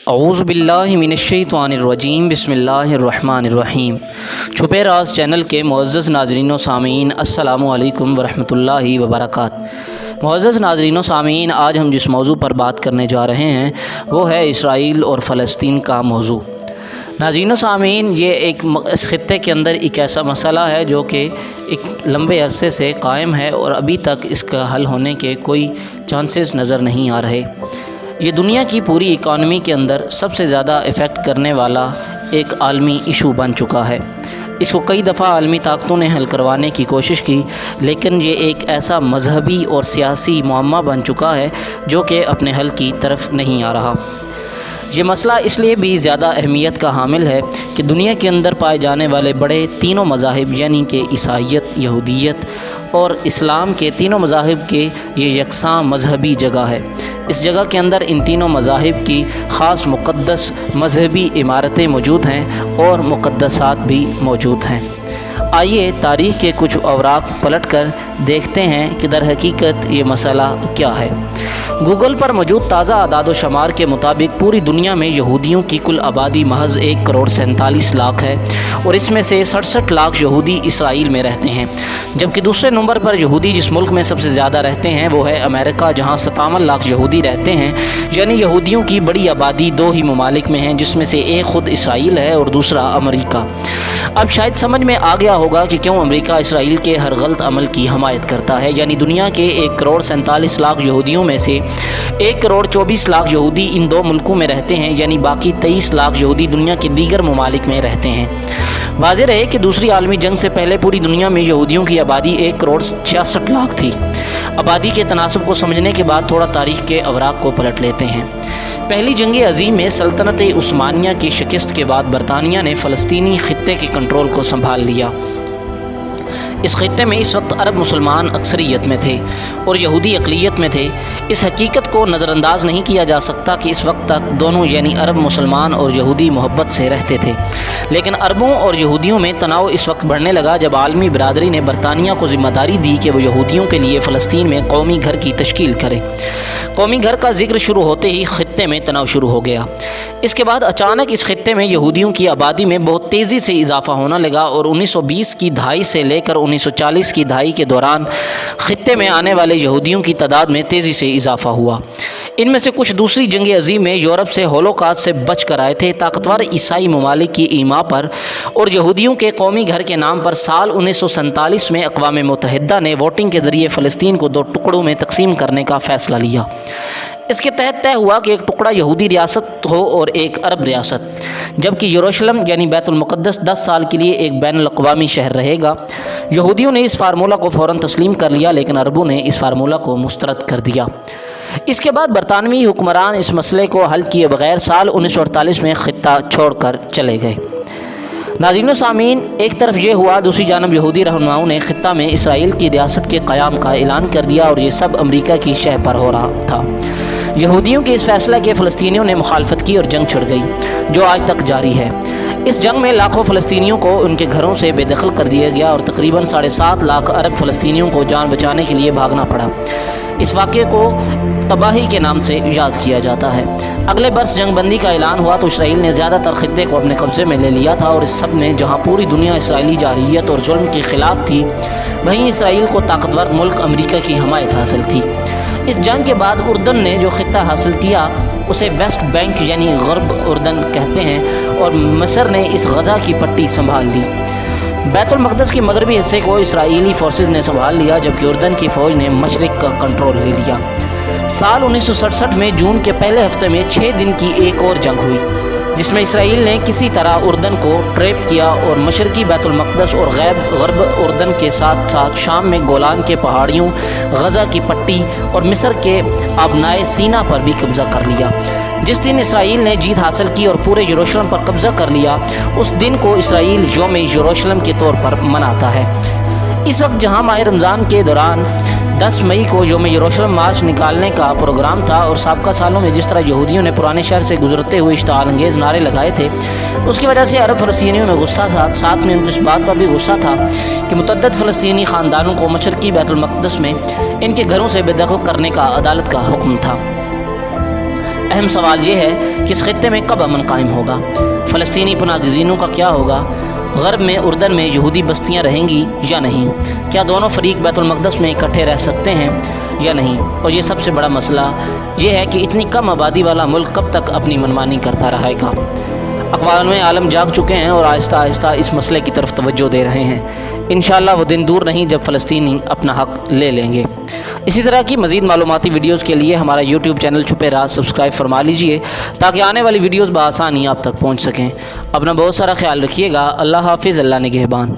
اعوذ باللہ من الشیطان الرجیم بسم اللہ الرحمن الرحیم۔ چھپے راز چینل کے معزز ناظرین و سامعین، السلام علیکم ورحمۃ اللہ وبرکاتہ۔ معزز ناظرین و سامعین، آج ہم جس موضوع پر بات کرنے جا رہے ہیں وہ ہے اسرائیل اور فلسطین کا موضوع۔ ناظرین و سامعین، یہ اس خطے کے اندر ایک ایسا مسئلہ ہے جو کہ ایک لمبے عرصے سے قائم ہے اور ابھی تک اس کا حل ہونے کے کوئی چانسز نظر نہیں آ رہے۔ یہ دنیا کی پوری اکانومی کے اندر سب سے زیادہ افیکٹ کرنے والا ایک عالمی ایشو بن چکا ہے۔ اس کو کئی دفعہ عالمی طاقتوں نے حل کروانے کی کوشش کی، لیکن یہ ایک ایسا مذہبی اور سیاسی معمہ بن چکا ہے جو کہ اپنے حل کی طرف نہیں آ رہا۔ یہ مسئلہ اس لیے بھی زیادہ اہمیت کا حامل ہے کہ دنیا کے اندر پائے جانے والے بڑے تینوں مذاہب یعنی کہ عیسائیت، یہودیت اور اسلام کے تینوں مذاہب کے یہ یکساں مذہبی جگہ ہے۔ اس جگہ کے اندر ان تینوں مذاہب کی خاص مقدس مذہبی عمارتیں موجود ہیں اور مقدسات بھی موجود ہیں۔ آئیے تاریخ کے کچھ اوراق پلٹ کر دیکھتے ہیں کہ در حقیقت یہ مسئلہ کیا ہے۔ گوگل پر موجود تازہ اعداد و شمار کے مطابق پوری دنیا میں یہودیوں کی کل آبادی محض 1,47,00,000 ہے اور اس میں سے 67 لاکھ یہودی اسرائیل میں رہتے ہیں، جبکہ دوسرے نمبر پر یہودی جس ملک میں سب سے زیادہ رہتے ہیں وہ ہے امریکہ، جہاں 57 لاکھ یہودی رہتے ہیں۔ یعنی یہودیوں کی بڑی آبادی دو ہی ممالک میں ہیں، جس میں سے ایک خود اسرائیل ہے اور دوسرا امریکہ۔ اب شاید سمجھ میں آ گیا ہوگا کہ کیوں امریکہ اسرائیل کے ہر غلط عمل کی حمایت کرتا ہے۔ یعنی دنیا کے 1,47,00,000 یہودیوں میں سے 1,24,00,000 یہودی ان دو ملکوں میں رہتے ہیں، یعنی باقی 23 لاکھ یہودی دنیا کے دیگر ممالک میں رہتے ہیں۔ واضح رہے کہ دوسری عالمی جنگ سے پہلے پوری دنیا میں یہودیوں کی آبادی 1,66,00,000 تھی۔ آبادی کے تناسب کو سمجھنے کے بعد تھوڑا تاریخ کے اوراق کو پلٹ لیتے ہیں۔ پہلی جنگ عظیم میں سلطنت عثمانیہ کی شکست کے بعد برطانیہ نے فلسطینی خطے کے کنٹرول کو سنبھال لیا۔ اس خطے میں اس وقت عرب مسلمان اکثریت میں تھے اور یہودی اقلیت میں تھے۔ اس حقیقت کو نظر انداز نہیں کیا جا سکتا کہ اس وقت تک دونوں یعنی عرب مسلمان اور یہودی محبت سے رہتے تھے، لیکن عربوں اور یہودیوں میں تناؤ اس وقت بڑھنے لگا جب عالمی برادری نے برطانیہ کو ذمہ داری دی کہ وہ یہودیوں کے لیے فلسطین میں قومی گھر کی تشکیل کرے۔ قومی گھر کا ذکر شروع ہوتے ہی خطے میں تناؤ شروع ہو گیا۔ اس کے بعد اچانک اس خطے میں یہودیوں کی آبادی میں بہت تیزی سے اضافہ ہونے لگا اور 1920 کی دہائی سے لے کر 1940 کی دہائی کے دوران خطے میں آنے والے یہودیوں کی تعداد میں تیزی سے اضافہ ہوا۔ ان میں سے کچھ دوسری جنگ عظیم میں یورپ سے ہولوکاسٹ سے بچ کر آئے تھے۔ طاقتور عیسائی ممالک کی ایما پر اور یہودیوں کے قومی گھر کے نام پر سال 1947 میں اقوام متحدہ نے ووٹنگ کے ذریعے فلسطین کو 2 ٹکڑوں میں تقسیم کرنے کا فیصلہ لیا۔ اس کے تحت طے ہوا کہ ایک ٹکڑا یہودی ریاست ہو اور ایک عرب ریاست، جبکہ یروشلم یعنی بیت المقدس 10 سال کے لیے ایک بین الاقوامی شہر رہے گا۔ یہودیوں نے اس فارمولہ کو فوراً تسلیم کر لیا، لیکن عربوں نے اس فارمولہ کو مسترد کر دیا۔ اس کے بعد برطانوی حکمران اس مسئلے کو حل کیے بغیر سال 1948 میں خطہ چھوڑ کر چلے گئے۔ ناظرین و سامعین، ایک طرف یہ ہوا، دوسری جانب یہودی رہنماؤں نے خطہ میں اسرائیل کی ریاست کے قیام کا اعلان کر دیا اور یہ سب امریکہ کی شہ پر ہو رہا تھا۔ یہودیوں کے اس فیصلہ کے فلسطینیوں نے مخالفت کی اور جنگ چھڑ گئی، جو آج تک جاری ہے۔ اس جنگ میں لاکھوں فلسطینیوں کو ان کے گھروں سے بے دخل کر دیا گیا اور تقریباً 7.5 لاکھ عرب فلسطینیوں کو جان بچانے کے لیے بھاگنا پڑا۔ اس واقعے کو تباہی کے نام سے یاد کیا جاتا ہے۔ اگلے برس جنگ بندی کا اعلان ہوا تو اسرائیل نے زیادہ تر خطے کو اپنے قبضے میں لے لیا تھا، اور اس سب میں جہاں پوری دنیا اسرائیلی جارحیت اور ظلم کے خلاف تھی، وہیں اسرائیل کو طاقتور ملک امریکہ کی حمایت حاصل تھی۔ اس جنگ کے بعد اردن نے جو خطہ حاصل کیا اسے ویسٹ بینک یعنی غرب اردن کہتے ہیں، اور مصر نے اس غزہ کی پٹی سنبھال لی۔ بیت المقدس کے مغربی حصے کو اسرائیلی فورسز نے سنبھال لیا، جبکہ اردن کی فوج نے مشرق کا کنٹرول لے لیا۔ سال 1967 میں جون کے پہلے ہفتے میں 6 دن کی ایک اور جنگ ہوئی، جس میں اسرائیل نے کسی طرح اردن کو ٹریپ کیا اور مشرقی بیت المقدس اور غرب اردن کے ساتھ ساتھ شام میں گولان کے پہاڑیوں، غزہ کی پٹی اور مصر کے آبنائے سینا پر بھی قبضہ کر لیا۔ جس دن اسرائیل نے جیت حاصل کی اور پورے یروشلم پر قبضہ کر لیا، اس دن کو اسرائیل یوم یروشلم کے طور پر مناتا ہے۔ اس وقت جہاں ماہ رمضان کے دوران 10 مئی کو یوم یروشلم مارچ نکالنے کا پروگرام تھا اور سابقہ سالوں میں جس طرح یہودیوں نے پرانے شہر سے گزرتے ہوئے اشتعال انگیز نعرے لگائے تھے، اس کی وجہ سے عرب فلسطینیوں میں غصہ تھا۔ ساتھ میں ان کو اس بات پر بھی غصہ تھا کہ متعدد فلسطینی خاندانوں کو مشرقی بیت المقدس میں ان کے گھروں سے بے دخل کرنے کا عدالت کا حکم تھا۔ اہم سوال یہ ہے کہ اس خطے میں کب امن قائم ہوگا؟ فلسطینی پناہ گزینوں کا کیا ہوگا؟ غرب میں اردن میں یہودی بستیاں رہیں گی یا نہیں؟ کیا دونوں فریق بیت المقدس میں اکٹھے رہ سکتے ہیں یا نہیں؟ اور یہ سب سے بڑا مسئلہ یہ ہے کہ اتنی کم آبادی والا ملک کب تک اپنی منمانی کرتا رہے گا؟ اقوام عالم جاگ چکے ہیں اور آہستہ آہستہ اس مسئلے کی طرف توجہ دے رہے ہیں۔ انشاءاللہ وہ دن دور نہیں جب فلسطینی اپنا حق لے لیں گے۔ اسی طرح کی مزید معلوماتی ویڈیوز کے لیے ہمارا یوٹیوب چینل چھپے راز سبسکرائب فرما لیجئے تاکہ آنے والی ویڈیوز بآسانی آپ تک پہنچ سکیں۔ اپنا بہت سارا خیال رکھیے گا۔ اللہ حافظ، اللہ نگہبان۔